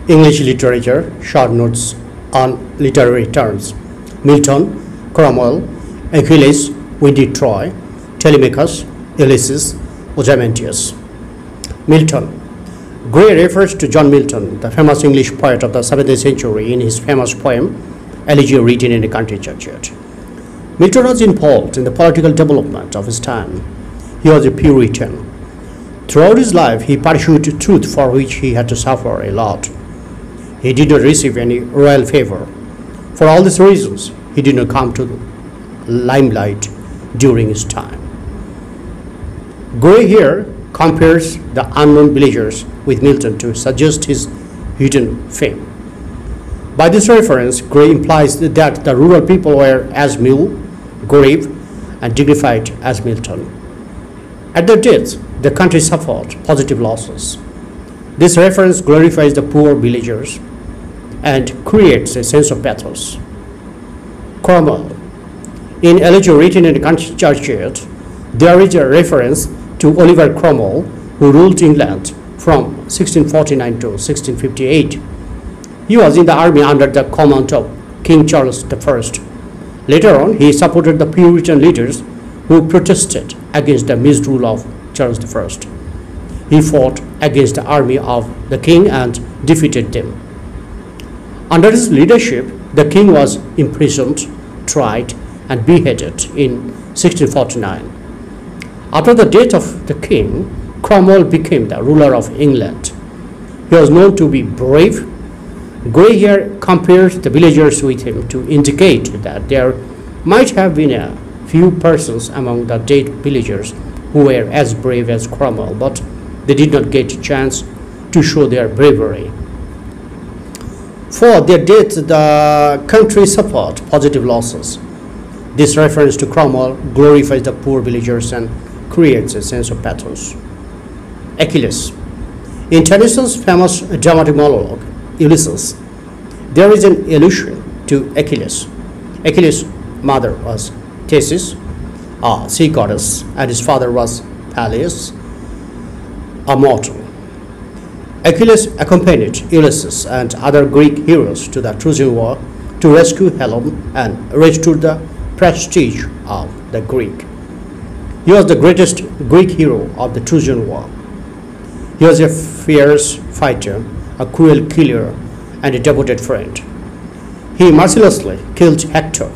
English literature, short notes on literary terms. Milton, Cromwell, Achilles, Windy Troy, Telemachus, Ulysses, Ozymandias. Milton. Gray refers to John Milton, the famous English poet of the 17th century, in his famous poem, Elegy written in a country churchyard. Milton was involved in the political development of his time. He was a Puritan. Throughout his life, he pursued truth for which he had to suffer a lot. He did not receive any royal favor. For all these reasons, he did not come to the limelight during his time. Gray here compares the unknown villagers with Milton to suggest his hidden fame. By this reference, Gray implies that the rural people were as meek, grave, and dignified as Milton. At their death, the country suffered positive losses. This reference glorifies the poor villagers and creates a sense of pathos. Cromwell. In Elegy written in the country churchyard, there is a reference to Oliver Cromwell, who ruled England from 1649 to 1658. He was in the army under the command of King Charles I. Later on, he supported the Puritan leaders who protested against the misrule of Charles I. He fought against the army of the king and defeated them. Under his leadership, the king was imprisoned, tried, and beheaded in 1649. After the death of the king, Cromwell became the ruler of England. He was known to be brave. Gray here compares the villagers with him to indicate that there might have been a few persons among the dead villagers who were as brave as Cromwell, but they did not get a chance to show their bravery. For their death, the country suffered positive losses. This reference to Cromwell glorifies the poor villagers and creates a sense of pathos. Achilles. In Tennyson's famous dramatic monologue, Ulysses, there is an allusion to Achilles. Achilles' mother was Thetis, a sea goddess, and his father was Peleus, a mortal. Achilles accompanied Ulysses and other Greek heroes to the Trojan War to rescue Helen and restore the prestige of the Greek. He was the greatest Greek hero of the Trojan War. He was a fierce fighter, a cruel killer, and a devoted friend. He mercilessly killed Hector,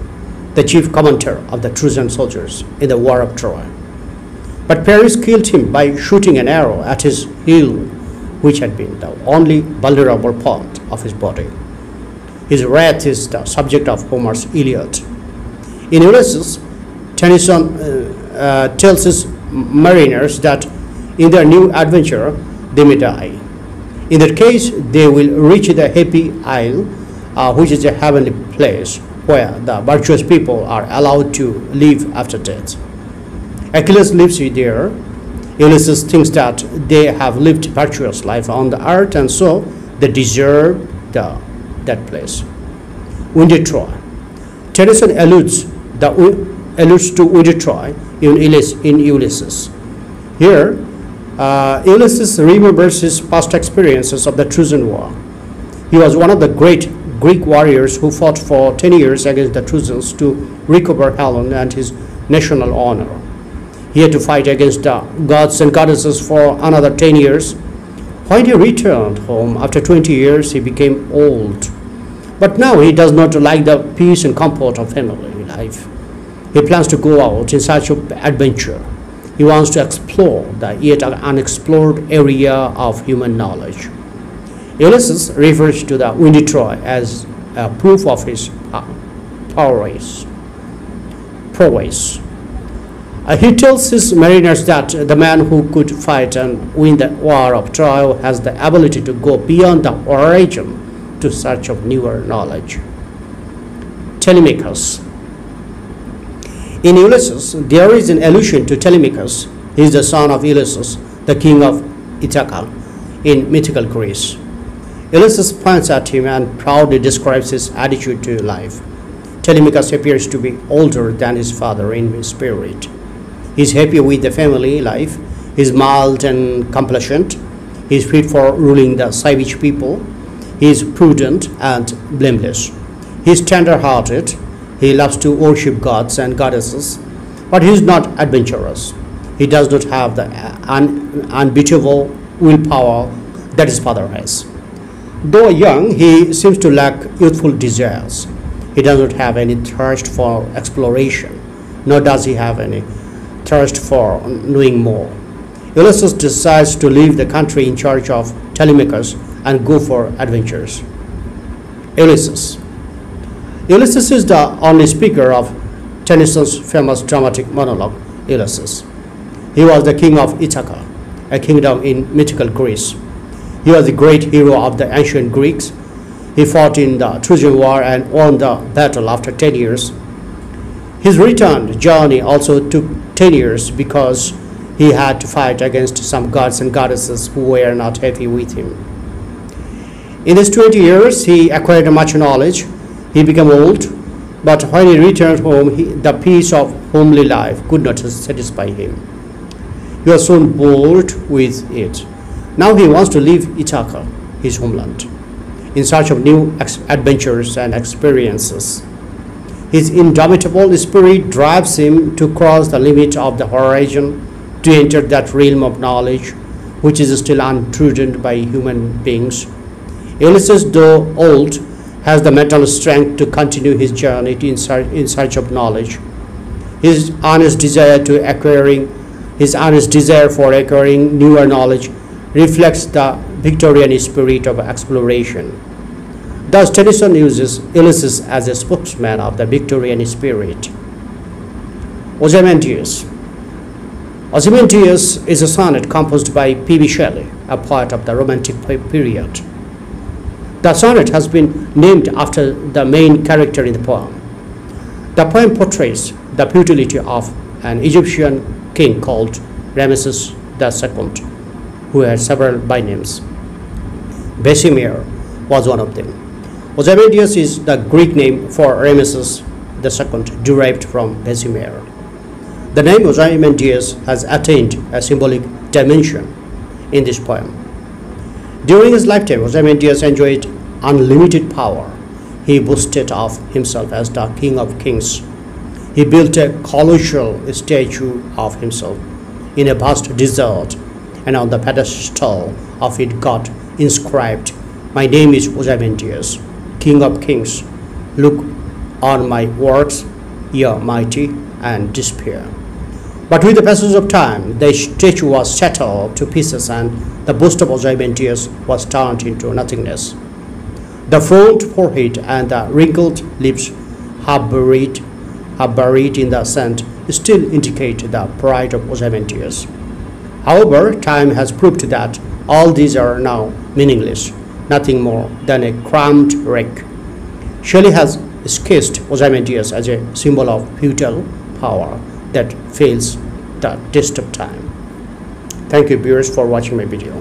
the chief commander of the Trojan soldiers in the War of Troy. But Paris killed him by shooting an arrow at his heel, which had been the only vulnerable part of his body. His wrath is the subject of Homer's Iliad. In Ulysses, Tennyson tells his mariners that in their new adventure they may die. In that case, they will reach the happy isle, which is a heavenly place where the virtuous people are allowed to live after death. Achilles lives there. Ulysses thinks that they have lived virtuous life on the earth, and so they deserve that place. Windy Troy. Tennyson alludes to Windy Troy in Ulysses. Here, Ulysses remembers his past experiences of the Trojan War. He was one of the great Greek warriors who fought for 10 years against the Trojans to recover Helen and his national honor. He had to fight against the gods and goddesses for another 10 years. When he returned home after 20 years, he became old. But now he does not like the peace and comfort of family life. He plans to go out in search of adventure. He wants to explore the yet unexplored area of human knowledge. Ulysses refers to the Windy Troy as a proof of his prowess. He tells his mariners that the man who could fight and win the war of Troy has the ability to go beyond the horizon to search of newer knowledge. Telemachus. In Ulysses, there is an allusion to Telemachus. He is the son of Ulysses, the king of Ithaca in mythical Greece. Ulysses points at him and proudly describes his attitude to life. Telemachus appears to be older than his father in spirit. He is happy with the family life. He is mild and complacent. He is fit for ruling the savage people. He is prudent and blameless. He is tender-hearted. He loves to worship gods and goddesses, but he is not adventurous. He does not have the unbeatable willpower that his father has. Though young, he seems to lack youthful desires. He does not have any thirst for exploration, nor does he have any thirst for knowing more. Ulysses decides to leave the country in charge of Telemachus and go for adventures. Ulysses. Ulysses is the only speaker of Tennyson's famous dramatic monologue, Ulysses. He was the king of Ithaca, a kingdom in mythical Greece. He was the great hero of the ancient Greeks. He fought in the Trojan War and won the battle after 10 years. His return journey also took 10 years because he had to fight against some gods and goddesses who were not happy with him. In these 20 years, he acquired much knowledge. He became old, but when he returned home, the peace of homely life could not satisfy him. He was soon bored with it. Now he wants to leave Ithaca, his homeland, in search of new adventures and experiences. His indomitable spirit drives him to cross the limit of the horizon, to enter that realm of knowledge which is still untrodden by human beings. Ulysses, though old, has the mental strength to continue his journey in search of knowledge. His honest desire for acquiring newer knowledge reflects the Victorian spirit of exploration. Thus, Tennyson uses Ulysses as a spokesman of the Victorian spirit. Ozymandias. Ozymandias is a sonnet composed by P.B. Shelley, a poet of the Romantic period. The sonnet has been named after the main character in the poem. The poem portrays the futility of an Egyptian king called Ramesses II, who had several bynames. Vesemir was one of them. Ozymandias is the Greek name for Ramesses II, derived from Vesemir. The name Ozymandias has attained a symbolic dimension in this poem. During his lifetime, Ozymandias enjoyed unlimited power. He boasted of himself as the king of kings. He built a colossal statue of himself in a vast desert, and on the pedestal of it got inscribed, "My name is Ozymandias, king of kings. Look on my works, ye mighty, and despair." But with the passage of time, the statue was shattered to pieces, and the boast of Ozymandias was turned into nothingness. The furrowed forehead and the wrinkled lips, half buried in the sand, still indicate the pride of Ozymandias. However, time has proved that all these are now meaningless, nothing more than a cramped wreck. Shelley has sketched Ozymandias as a symbol of futile power that fails the test of time. Thank you, viewers, for watching my video.